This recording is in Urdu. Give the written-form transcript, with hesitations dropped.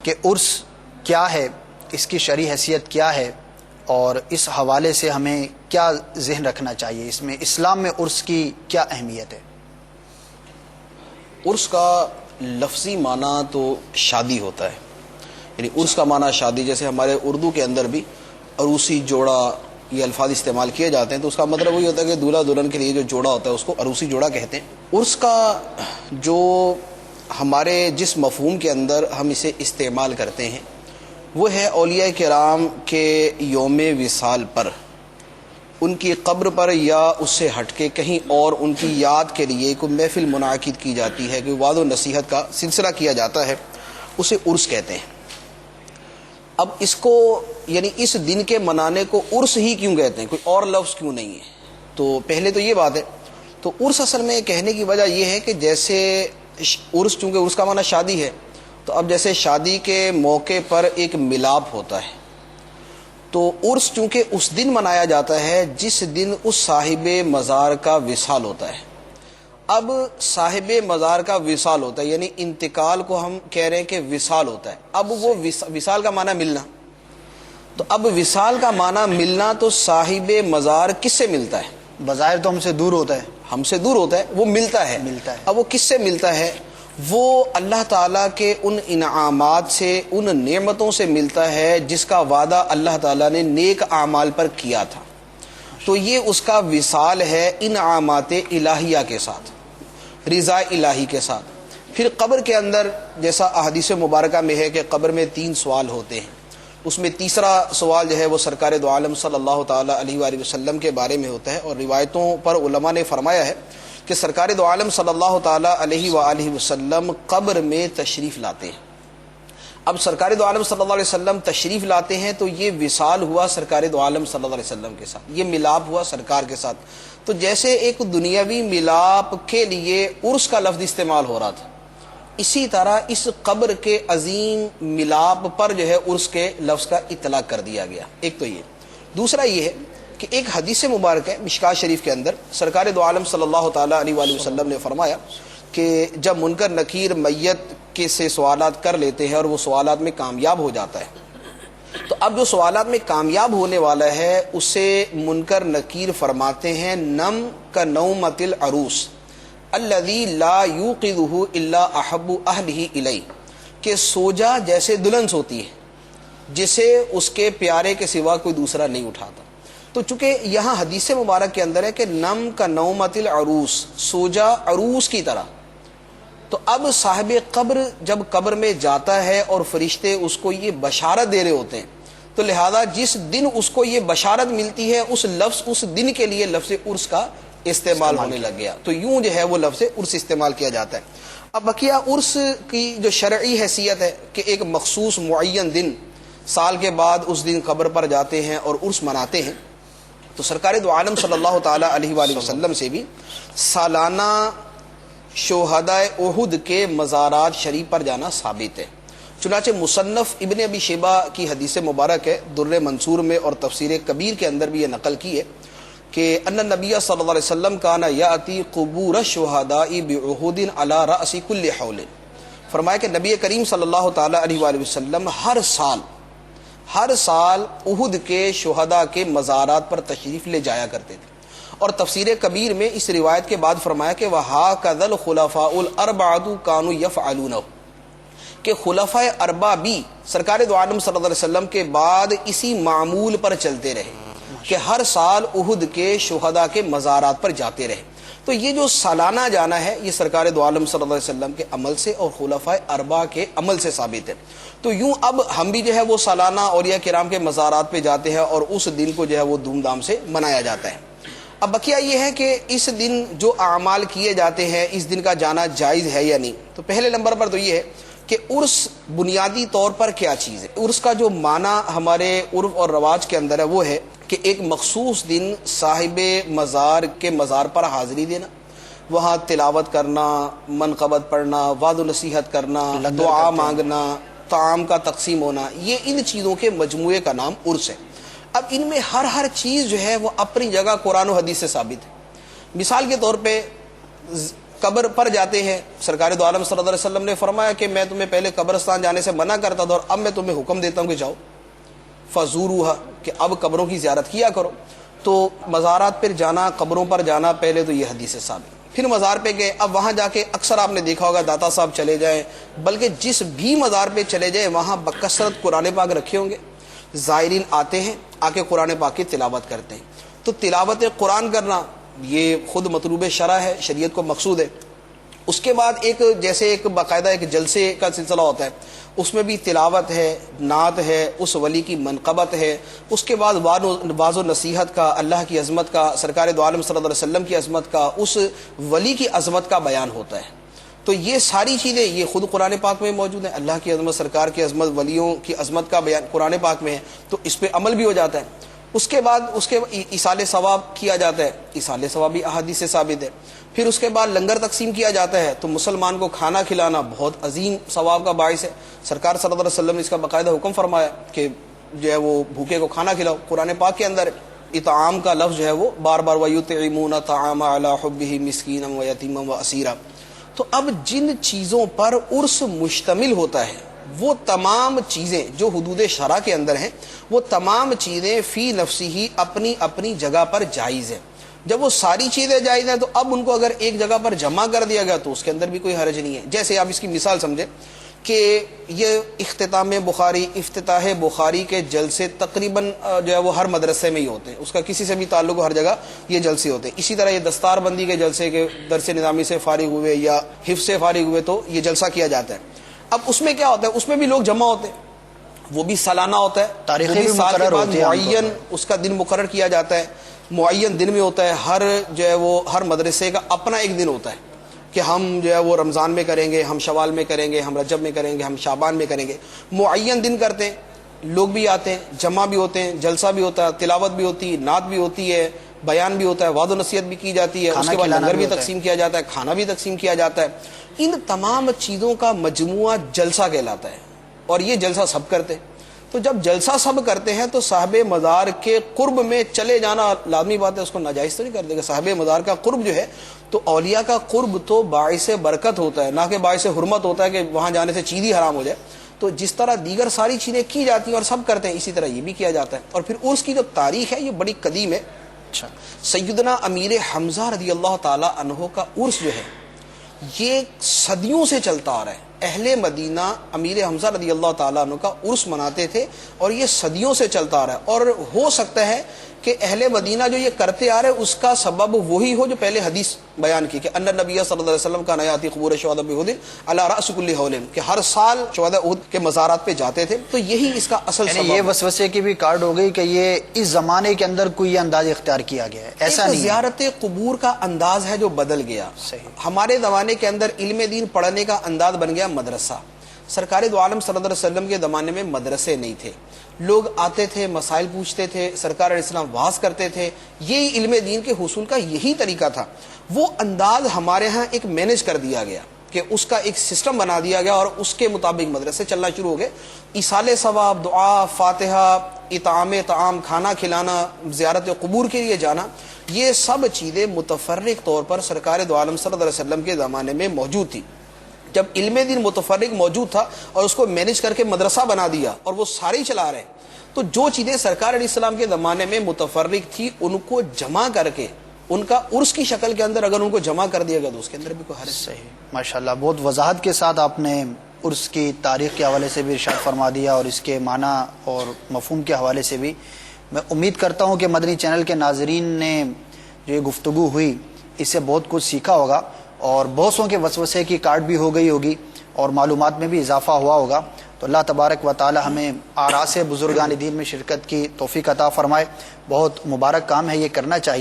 کہ عرس کیا ہے، اس کی شرعی حیثیت کیا ہے، اور اس حوالے سے ہمیں کیا ذہن رکھنا چاہیے، اس میں اسلام میں عرس کی کیا اہمیت ہے؟ عرس کا لفظی معنی تو شادی ہوتا ہے، یعنی عرس کا معنی شادی. جیسے ہمارے اردو کے اندر بھی عروسی جوڑا یہ الفاظ استعمال کیے جاتے ہیں، تو اس کا مطلب وہی ہوتا ہے کہ دولہا دلہن کے لیے جو جوڑا ہوتا ہے اس کو عروسی جوڑا کہتے ہیں. عرس کا جو ہمارے جس مفہوم کے اندر ہم اسے استعمال کرتے ہیں وہ ہے اولیاء کرام کے یوم وصال پر، ان کی قبر پر یا اس سے ہٹ کے کہیں اور ان کی یاد کے لیے کوئی محفل منعقد کی جاتی ہے، کوئی وعظ و نصیحت کا سلسلہ کیا جاتا ہے، اسے عرس کہتے ہیں. اب اس کو یعنی اس دن کے منانے کو عرس ہی کیوں کہتے ہیں، کوئی اور لفظ کیوں نہیں ہے؟ تو پہلے تو یہ بات ہے. تو عرس اصل میں کہنے کی وجہ یہ ہے کہ جیسے عرس، چونکہ عرس کا معنی شادی ہے، تو اب جیسے شادی کے موقع پر ایک ملاپ ہوتا ہے، تو عرس چونکہ اس دن منایا جاتا ہے جس دن اس صاحب مزار کا وصال ہوتا ہے. اب صاحب مزار کا وصال ہوتا ہے، یعنی انتقال کو ہم کہہ رہے ہیں کہ وصال ہوتا ہے. اب وہ وصال کا معنی ملنا، تو اب وصال کا معنی ملنا تو صاحب مزار کس سے ملتا ہے؟ بظاہر تو ہم سے دور ہوتا ہے، ہم سے دور ہوتا ہے، وہ ملتا ہے. اب وہ کس سے ملتا ہے؟ وہ اللہ تعالیٰ کے ان انعامات سے، ان نعمتوں سے ملتا ہے جس کا وعدہ اللہ تعالیٰ نے نیک اعمال پر کیا تھا. تو یہ اس کا وصال ہے انعامات الہیہ کے ساتھ، رضا الہی کے ساتھ. پھر قبر کے اندر جیسا احادیث مبارکہ میں ہے کہ قبر میں 3 سوال ہوتے ہیں. اس میں تیسرا سوال جو ہے وہ سرکار دو عالم صلی اللہ تعالیٰ علیہ وآلہ وسلم کے بارے میں ہوتا ہے، اور روایتوں پر علماء نے فرمایا ہے کہ سرکار دو عالم صلی اللہ تعالیٰ علیہ وآلہ وسلم قبر میں تشریف لاتے ہیں. اب سرکار دو عالم صلی اللہ علیہ وسلم تشریف لاتے ہیں تو یہ وصال ہوا سرکار دو عالم صلی اللہ علیہ وسلم کے ساتھ، یہ ملاپ ہوا سرکار کے ساتھ. تو جیسے ایک دنیاوی ملاپ کے لیے عرس کا لفظ استعمال ہو رہا تھا، اسی طرح اس قبر کے عظیم ملاپ پر جو ہے عرس کے لفظ کا اطلاق کر دیا گیا. ایک تو یہ. دوسرا یہ ہے کہ ایک حدیث مبارک ہے مشکات شریف کے اندر، سرکار دو عالم صلی اللہ تعالیٰ علیہ وآلہ وسلم نے فرمایا کہ جب منکر نکیر میت کے سے سوالات کر لیتے ہیں اور وہ سوالات میں کامیاب ہو جاتا ہے، تو اب جو سوالات میں کامیاب ہونے والا ہے اسے منکر نکیر فرماتے ہیں نم کا نومت العروس الذی لا یوقظہ الا احب اہلہ الی، کہ سو جا جیسے دلہن سوتی ہے جسے اس کے پیارے کے سوا کوئی دوسرا نہیں اٹھاتا. تو چونکہ یہاں حدیث مبارک کے اندر ہے کہ نم کا نومت العروس، سو جا عروس کی طرح، تو اب صاحب قبر جب قبر میں جاتا ہے اور فرشتے اس کو یہ بشارت دے رہے ہوتے ہیں، تو لہذا جس دن اس کو یہ بشارت ملتی ہے اس لفظ اس دن کے لیے لفظ عرس کا استعمال ہونے لگ گیا. تو یوں جو ہے وہ لفظ عرس استعمال کیا جاتا ہے. اب بقیہ عرس کی جو شرعی حیثیت ہے کہ ایک مخصوص معین دن سال کے بعد اس دن قبر پر جاتے ہیں اور عرس مناتے ہیں، تو سرکار دو عالم صلی اللہ تعالیٰ علیہ وآلہ وسلم سے بھی سالانہ شہداء احد کے مزارات شریف پر جانا ثابت ہے. چنانچہ مصنف ابن ابی شیبہ کی حدیث مبارک ہے در منصور میں، اور تفسیر کبیر کے اندر بھی یہ نقل کی ہے کہ ان نبی صلی اللہ علیہ وسلم کانا یاتی قبور الشہداء بعہد علی رأس کل حول. فرمایا کہ نبی کریم صلی اللہ تعالیٰ علیہ وآلہ وسلم ہر سال احد کے شہداء کے مزارات پر تشریف لے جایا کرتے تھے. اور تفسیر کبیر میں اس روایت کے بعد فرمایا کہ وَهَكَذَا الْخُلَفَاءُ الْأَرْبَعَةُ كَانُوا يَفْعَلُونَهُ، کہ خلفاء اربع بھی سرکار دو عالم صلی اللہ علیہ وسلم کے بعد اسی معمول پر چلتے رہے کہ ہر سال احد کے شہداء کے مزارات پر جاتے رہے. تو یہ جو سالانہ جانا ہے یہ سرکار دو عالم صلی اللہ علیہ وسلم کے عمل سے اور خلفاء اربع کے عمل سے ثابت ہے. تو یوں اب ہم بھی جو ہے وہ سالانہ اولیاء کرام کے مزارات پہ جاتے ہیں اور اس دن کو جو ہے وہ دھوم دھام سے منایا جاتا ہے. اب بقیہ یہ ہے کہ اس دن جو اعمال کیے جاتے ہیں اس دن کا جانا جائز ہے یا نہیں. تو پہلے نمبر پر تو یہ ہے کہ عرس بنیادی طور پر کیا چیز ہے. عرس کا جو معنی ہمارے عرف اور رواج کے اندر ہے وہ ہے کہ ایک مخصوص دن صاحب مزار کے مزار پر حاضری دینا، وہاں تلاوت کرنا، منقبت پڑھنا، وعظ و نصیحت کرنا، دعا مانگنا، طعام کا تقسیم ہونا، یہ ان چیزوں کے مجموعے کا نام عرس ہے. اب ان میں ہر چیز جو ہے وہ اپنی جگہ قرآن و حدیث سے ثابت ہے. مثال کے طور پہ قبر پر جاتے ہیں. سرکار دو عالم صلی اللہ علیہ وسلم نے فرمایا کہ میں تمہیں پہلے قبرستان جانے سے منع کرتا تھا اور اب میں تمہیں حکم دیتا ہوں کہ جاؤ فزوروہا، کہ اب قبروں کی زیارت کیا کرو. تو مزارات پر جانا، قبروں پر جانا، پہلے تو یہ حدیث ہے ثابت. پھر مزار پہ گئے، اب وہاں جا کے اکثر آپ نے دیکھا ہوگا داتا صاحب چلے جائیں، بلکہ جس بھی مزار پہ چلے جائیں وہاں بکثرت قرآن پاک رکھے ہوں گے. زائرین آتے ہیں، آ کے قرآن پاک کی تلاوت کرتے ہیں. تو تلاوت قرآن کرنا یہ خود مطلوب شرع ہے، شریعت کو مقصود ہے. اس کے بعد ایک باقاعدہ ایک جلسے کا سلسلہ ہوتا ہے، اس میں بھی تلاوت ہے، نعت ہے، اس ولی کی منقبت ہے. اس کے بعد واز و نصیحت کا، اللہ کی عظمت کا، سرکار دو عالم صلی اللہ علیہ وسلم کی عظمت کا، اس ولی کی عظمت کا بیان ہوتا ہے. تو یہ ساری چیزیں یہ خود قرآن پاک میں موجود ہیں. اللہ کی عظمت، سرکار کی عظمت، ولیوں کی عظمت کا بیان قرآن پاک میں ہے، تو اس پہ عمل بھی ہو جاتا ہے. اس کے بعد ایصال ثواب کیا جاتا ہے، ایصال ثواب بھی احادیث سے ثابت ہے. پھر اس کے بعد لنگر تقسیم کیا جاتا ہے، تو مسلمان کو کھانا کھلانا بہت عظیم ثواب کا باعث ہے. سرکار صلی اللہ علیہ وسلم نے اس کا باقاعدہ حکم فرمایا کہ جو ہے وہ بھوکے کو کھانا کھلاؤ. قرآن پاک کے اندر اطعام کا لفظ جو ہے وہ بار بار وَيُطْعِمُونَ الطَّعَامَ عَلَىٰ حُبِّهِ مِسْكِينًا وَيَتِيمًا وَأَسِيرًا. تو اب جن چیزوں پر عرس مشتمل ہوتا ہے وہ تمام چیزیں جو حدود شرع کے اندر ہیں، وہ تمام چیزیں فی نفسی ہی اپنی اپنی جگہ پر جائز ہیں. جب وہ ساری چیزیں جائز ہیں تو اب ان کو اگر ایک جگہ پر جمع کر دیا گیا تو اس کے اندر بھی کوئی حرج نہیں ہے. جیسے آپ اس کی مثال سمجھیں کہ یہ اختتام بخاری، افتتاح بخاری کے جلسے تقریباً جو ہے وہ ہر مدرسے میں ہی ہوتے ہیں، اس کا کسی سے بھی تعلق ہو، ہر جگہ یہ جلسے ہوتے ہیں. اسی طرح یہ دستار بندی کے جلسے کے درس نظامی سے فارغ ہوئے یا حفظ سے فارغ ہوئے تو یہ جلسہ کیا جاتا ہے. اب اس میں کیا ہوتا ہے، اس میں بھی لوگ جمع ہوتے ہیں، وہ بھی سالانہ ہوتا ہے، تاریخی بھی مقرر ہوتی ہے، معین اس کا دن مقرر کیا جاتا ہے، معین دن میں ہوتا ہے. ہر جو ہے وہ ہر مدرسے کا اپنا ایک دن ہوتا ہے کہ ہم جو ہے وہ رمضان میں کریں گے، ہم شوال میں کریں گے، ہم رجب میں کریں گے، ہم شعبان میں کریں گے. معین دن کرتے ہیں، لوگ بھی آتے ہیں، جمع بھی ہوتے ہیں، جلسہ بھی ہوتا ہے، تلاوت بھی ہوتی ہے، نعت بھی ہوتی ہے، بیان بھی ہوتا ہے، وعظ و نصیحت بھی کی جاتی ہے. اس کے بعد لنگر بھی تقسیم کیا جاتا ہے، کھانا بھی تقسیم کیا جاتا ہے. ان تمام چیزوں کا مجموعہ جلسہ کہلاتا ہے، اور یہ جلسہ سب کرتے ہیں. تو جب جلسہ سب کرتے ہیں تو صاحب مزار کے قرب میں چلے جانا لازمی بات ہے، اس کو ناجائز تو نہیں کر دے گا. صاحب مزار کا قرب جو ہے تو اولیاء کا قرب تو باعث برکت ہوتا ہے، نہ کہ باعث حرمت ہوتا ہے کہ وہاں جانے سے چیز ہی حرام ہو جائے. تو جس طرح دیگر ساری چیزیں کی جاتی ہیں اور سب کرتے ہیں، اسی طرح یہ بھی کیا جاتا ہے. اور پھر عرس کی جو تاریخ ہے یہ بڑی قدیم ہے. سیدنا امیر حمزہ رضی اللہ تعالی عنہ کا عرس جو ہے یہ صدیوں سے چلتا آ رہا ہے. اہل مدینہ امیر حمزہ رضی اللہ تعالیٰ عنہ کا عرس مناتے تھے اور یہ صدیوں سے چلتا آ رہا ہے. اور ہو سکتا ہے کہ اہل مدینہ جو یہ کرتے آ رہے اس کا سبب وہی ہو جو پہلے حدیث بیان کی کہ ان نبی صلی اللہ علیہ وسلم کا نیاتی قبور شہداء احد علی رأس کل حول، کہ ہر سال شہداء احد کے مزارات پہ جاتے تھے. تو یہی اس کا اصل سبب یہ وسوسے کی بھی کارڈ ہو گئی کہ یہ اس زمانے کے اندر کوئی یہ انداز اختیار کیا گیا ہے، ایسا نہیں. زیارت قبور کا انداز ہے جو بدل گیا. ہمارے زمانے کے اندر علم دین پڑھنے کا انداز بن گیا مدرسہ. سرکار دو عالم صلی اللہ علیہ وسلم کے زمانے میں مدرسے نہیں تھے، لوگ آتے تھے، مسائل پوچھتے تھے، سرکار علیہ السلام واعظ کرتے تھے. یہی علم دین کے حصول کا یہی طریقہ تھا. وہ انداز ہمارے ہاں ایک مینج کر دیا گیا کہ اس کا ایک سسٹم بنا دیا گیا اور اس کے مطابق مدرسے چلنا شروع ہو گئے. ایصال ثواب، دعا، فاتحہ، اطعام طعام، کھانا کھلانا، زیارت قبور کے لیے جانا، یہ سب چیزیں متفرق طور پر سرکار دو عالم صلی اللہ علیہ وسلم کے زمانے میں موجود تھی. جب علم دین متفرق موجود تھا اور اس کو مینج کر کے مدرسہ بنا دیا اور وہ سارے ہی چلا رہے ہیں، تو جو چیزیں سرکار علیہ السلام کے زمانے میں متفرق تھی ان کو جمع کر کے ان کا عرس کی شکل کے اندر اگر ان کو جمع کر دیا گیا تو اس کے اندر بھی کوئی حرج. صحیح، ماشاءاللہ. بہت وضاحت کے ساتھ آپ نے عرس کی تاریخ کے حوالے سے بھی ارشاد فرما دیا اور اس کے معنی اور مفہوم کے حوالے سے بھی. میں امید کرتا ہوں کہ مدنی چینل کے ناظرین نے جو یہ گفتگو ہوئی اس سے بہت کچھ سیکھا ہوگا اور بہت سو کے وسوسے کی کاٹ بھی ہو گئی ہوگی اور معلومات میں بھی اضافہ ہوا ہوگا. تو اللہ تبارک و تعالی ہمیں آراء بزرگان دین میں شرکت کی توفیق عطا فرمائے. بہت مبارک کام ہے، یہ کرنا چاہیے.